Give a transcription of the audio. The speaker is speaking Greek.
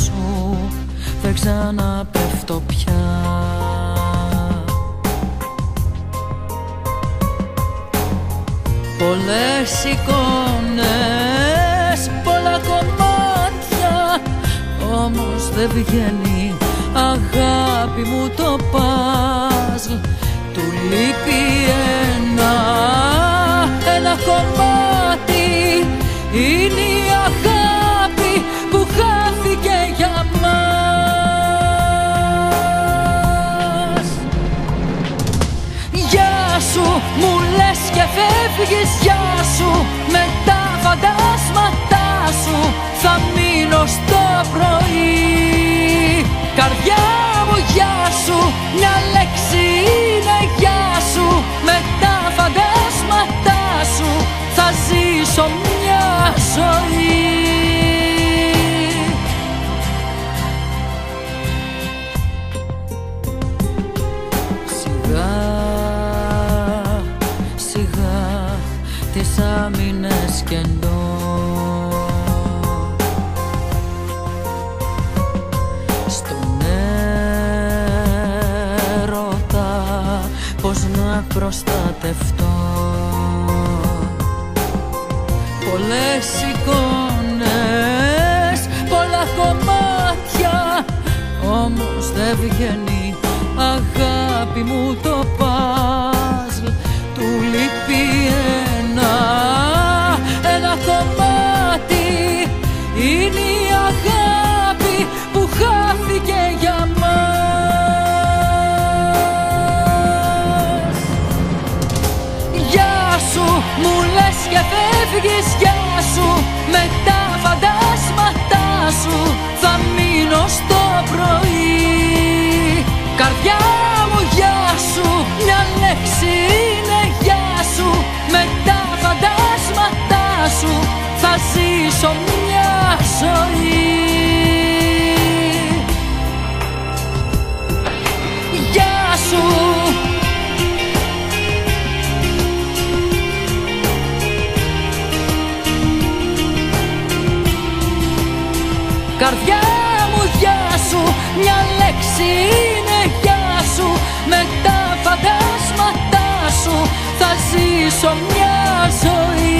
σου δεν ξαναπέφτω πια. Πολλές εικόνες, πολλά κομμάτια, όμως δεν βγαίνει αγάπη μου το παζλ. Του λείπει ένα κομμάτι, είναι η αγάπη που χάθηκε για μας. Γεια σου, μου λες και φεύγεις, γεια σου, με τα φαντάσματά σου θα μείνω στο πρωί. Καρδιά μου, γεια σου, μια λέξη είναι γεια σου, με τα φαντάσματά σου θα ζήσω μια ζωή. Σιγά, σιγά τις άμυνες κενό, στον έρωτα πώς να προστατευτώ. Πολλές εικόνες, πολλά κομμάτια, όμως δεν βγαίνει αγάπη μου το παζλ. Του λείπει ένα κομμάτι, είναι η αγάπη που χάθηκε για μας. Γεια σου, μου λες και φεύγεις, γεια σου, με τα φαντάσματά σου θα μείνω στο πρωί. Καρδιά μου, γεια σου, μια λέξη είναι γεια σου, με τα φαντάσματά σου θα ζήσω μια ζωή. Γεια σου. Καρδιά μου, γεια σου, μια λέξη είναι γεια σου, με τα φαντάσματά σου θα ζήσω μια ζωή.